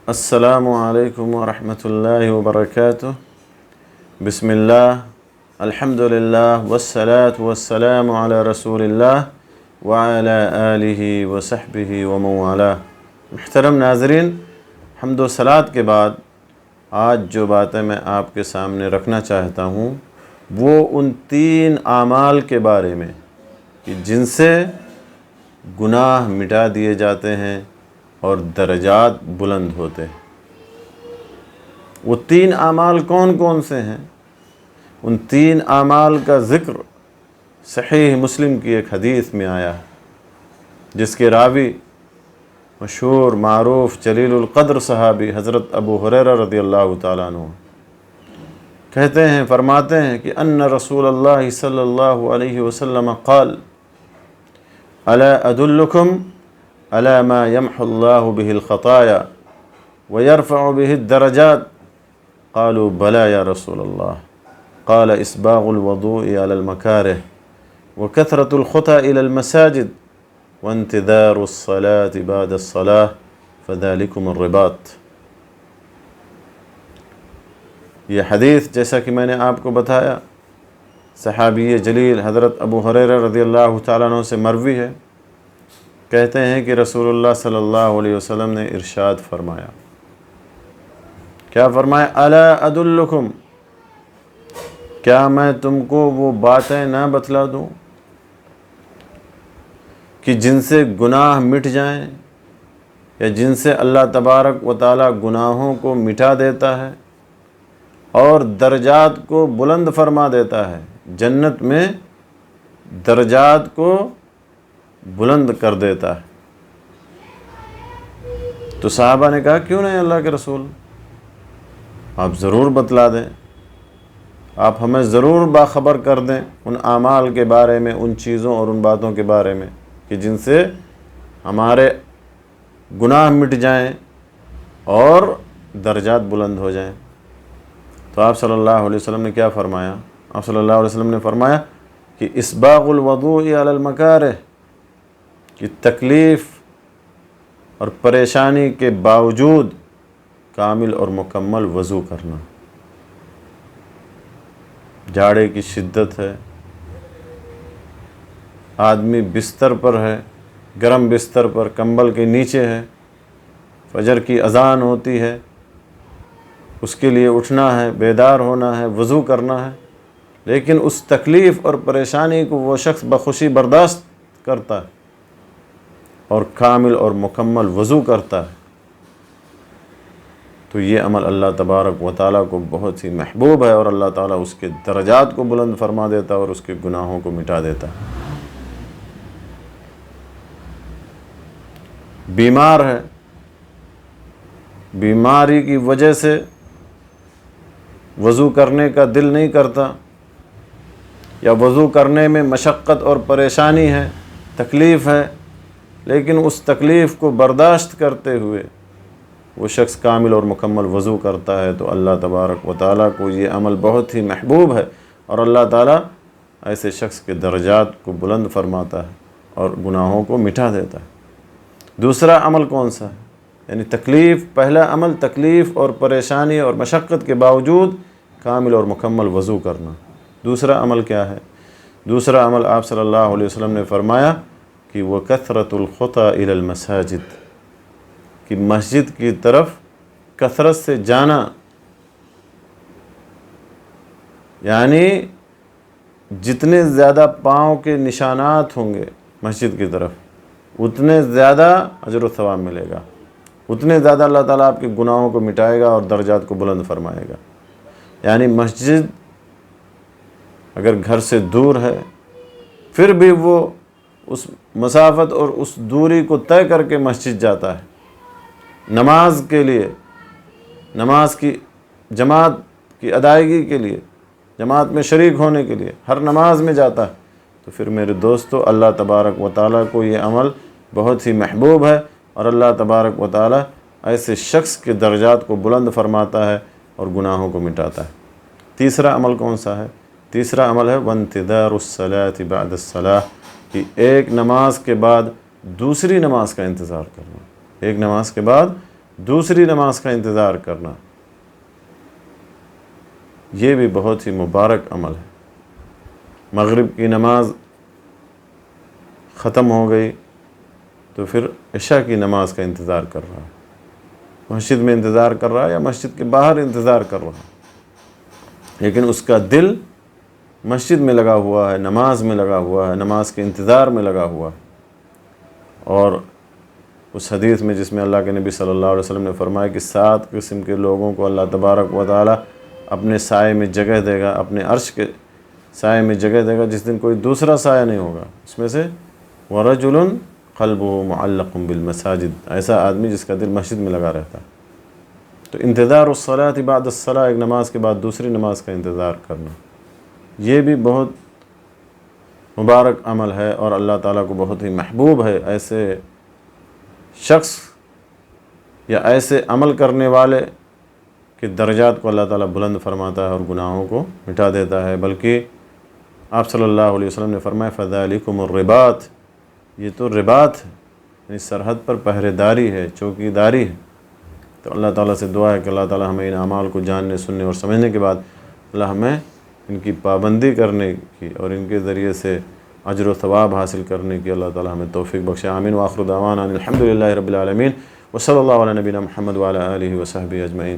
السلام علیکم ورحمۃ اللہ وبرکاتہ۔ بسم اللہ، الحمدللہ والصلاة والسلام علی رسول اللہ وعلی آلہ وصحبہ ومن والہ۔ محترم ناظرین، حمد و صلاۃ کے بعد آج جو باتیں میں آپ کے سامنے رکھنا چاہتا ہوں وہ ان 3 اعمال کے بارے میں کہ جن سے گناہ مٹا دیے جاتے ہیں اور درجات بلند ہوتے ہیں۔ وہ 3 اعمال کون کون سے ہیں؟ ان 3 اعمال کا ذکر صحیح مسلم کی ایک حدیث میں آیا ہے، جس کے راوی مشہور معروف جلیل القدر صحابی حضرت ابو ہریرہ رضی اللہ تعالیٰ عنہ کہتے ہیں، فرماتے ہیں کہ ان رسول اللہ صلی اللہ علیہ وسلم قال الا ادلکم علی ما یمحو اللہ بہ الخطایا ویرفع بہ الدرجات قالوا بلی یا رسول اللہ قال اسباغ الوضوء علی المکارہ وکثرة الخطى الى المساجد وانتظار الصلاة بعد الصلاة فذلكم الرباط۔ یہ حدیث جیسا کہ میں نے آپ کو بتایا صحابی جلیل حضرت ابو ہریرہ رضی اللہ تعالیٰ عنہ سے مروی ہے۔ کہتے ہیں کہ رسول اللہ صلی اللہ علیہ وسلم نے ارشاد فرمایا، کیا فرمایا؟ الا ادلکم، کیا میں تم کو وہ باتیں نہ بتلا دوں کہ جن سے گناہ مٹ جائیں، یا جن سے اللہ تبارک و تعالی گناہوں کو مٹا دیتا ہے اور درجات کو بلند فرما دیتا ہے، جنت میں درجات کو بلند کر دیتا ہے۔ تو صحابہ نے کہا کیوں نہیں اللہ کے رسول، آپ ضرور بتلا دیں، آپ ہمیں ضرور باخبر کر دیں ان اعمال کے بارے میں، ان چیزوں اور ان باتوں کے بارے میں کہ جن سے ہمارے گناہ مٹ جائیں اور درجات بلند ہو جائیں۔ تو آپ صلی اللہ علیہ وسلم نے کیا فرمایا؟ آپ صلی اللہ علیہ وسلم نے فرمایا کہ اسباغ الوضوء علی المکارہ، کہ تکلیف اور پریشانی کے باوجود کامل اور مکمل وضو کرنا۔ جاڑے کی شدت ہے، آدمی بستر پر ہے، گرم بستر پر کمبل کے نیچے ہے، فجر کی اذان ہوتی ہے، اس کے لیے اٹھنا ہے، بیدار ہونا ہے، وضو کرنا ہے، لیکن اس تکلیف اور پریشانی کو وہ شخص بخوشی برداشت کرتا ہے اور کامل اور مکمل وضو کرتا ہے، تو یہ عمل اللہ تبارک و تعالیٰ کو بہت ہی محبوب ہے، اور اللہ تعالیٰ اس کے درجات کو بلند فرما دیتا ہے اور اس کے گناہوں کو مٹا دیتا ہے۔ بیمار ہے، بیماری کی وجہ سے وضو کرنے کا دل نہیں کرتا، یا وضو کرنے میں مشقت اور پریشانی ہے، تکلیف ہے، لیکن اس تکلیف کو برداشت کرتے ہوئے وہ شخص کامل اور مکمل وضو کرتا ہے، تو اللہ تبارک و تعالیٰ کو یہ عمل بہت ہی محبوب ہے، اور اللہ تعالیٰ ایسے شخص کے درجات کو بلند فرماتا ہے اور گناہوں کو مٹا دیتا ہے۔ دوسرا عمل کون سا ہے؟ یعنی تکلیف، پہلا عمل تکلیف اور پریشانی اور مشقت کے باوجود کامل اور مکمل وضو کرنا۔ دوسرا عمل کیا ہے؟ دوسرا عمل آپ صلی اللہ علیہ وسلم نے فرمایا کہ وَكَثْرَةُ الْخُطَى إِلَى الْمَسَاجِدِ، کہ مسجد کی طرف کثرت سے جانا، یعنی جتنے زیادہ پاؤں کے نشانات ہوں گے مسجد کی طرف اتنے زیادہ اجر و ثواب ملے گا، اتنے زیادہ اللہ تعالیٰ آپ کے گناہوں کو مٹائے گا اور درجات کو بلند فرمائے گا۔ یعنی مسجد اگر گھر سے دور ہے پھر بھی وہ اس مسافت اور اس دوری کو طے کر کے مسجد جاتا ہے نماز کے لیے، نماز کی جماعت کی ادائیگی کے لیے، جماعت میں شریک ہونے کے لیے ہر نماز میں جاتا ہے، تو پھر میرے دوستو اللہ تبارک و تعالیٰ کو یہ عمل بہت ہی محبوب ہے، اور اللہ تبارک و تعالیٰ ایسے شخص کے درجات کو بلند فرماتا ہے اور گناہوں کو مٹاتا ہے۔ تیسرا عمل کون سا ہے؟ تیسرا عمل ہے وانتظار الصلاة بعد الصلاة، کہ ایک نماز کے بعد دوسری نماز کا انتظار کرنا، ایک نماز کے بعد دوسری نماز کا انتظار کرنا، یہ بھی بہت ہی مبارک عمل ہے۔ مغرب کی نماز ختم ہو گئی تو پھر عشاء کی نماز کا انتظار کر رہا ہے، مسجد میں انتظار کر رہا ہے یا مسجد کے باہر انتظار کر رہا ہے، لیکن اس کا دل مسجد میں لگا ہوا ہے، نماز میں لگا ہوا ہے، نماز کے انتظار میں لگا ہوا ہے۔ اور اس حدیث میں جس میں اللہ کے نبی صلی اللہ علیہ وسلم نے فرمایا کہ 7 قسم کے لوگوں کو اللہ تبارک و تعالی اپنے سائے میں جگہ دے گا، اپنے عرش کے سائے میں جگہ دے گا جس دن کوئی دوسرا سایہ نہیں ہوگا۔ اس میں سے وَرَجُلٌ قَلْبُهُ مُعَلَّقٌ بِالْمَسَاجِدِ، ایسا آدمی جس کا دل مسجد میں لگا رہتا ہے۔ تو انتظار الصلاۃ بعد الصلاۃ، ایک نماز کے بعد دوسری نماز کا انتظار کرنا، یہ بھی بہت مبارک عمل ہے اور اللہ تعالیٰ کو بہت ہی محبوب ہے۔ ایسے شخص یا ایسے عمل کرنے والے کہ درجات کو اللہ تعالیٰ بلند فرماتا ہے اور گناہوں کو مٹا دیتا ہے۔ بلکہ آپ صلی اللہ علیہ وسلم نے فرمایا فَذَلِكُمُ الرِّبَاطُ، یہ تو رباط ہے، یعنی سرحد پر پہرے داری ہے، چوکی داری ہے۔ تو اللہ تعالیٰ سے دعا ہے کہ اللہ تعالیٰ ہمیں ان اعمال کو جاننے، سننے اور سمجھنے کے بعد اللہ ہمیں ان کی پابندی کرنے کی اور ان کے ذریعے سے اجر و ثواب حاصل کرنے کی اللہ تعالیٰ ہمیں توفیق بخشے۔ آمین۔ وآخر دعوانا الحمد للہ رب العالمین، وصلی اللہ علی نبینا محمد وعلی آلہ وصحبہ اجمعین۔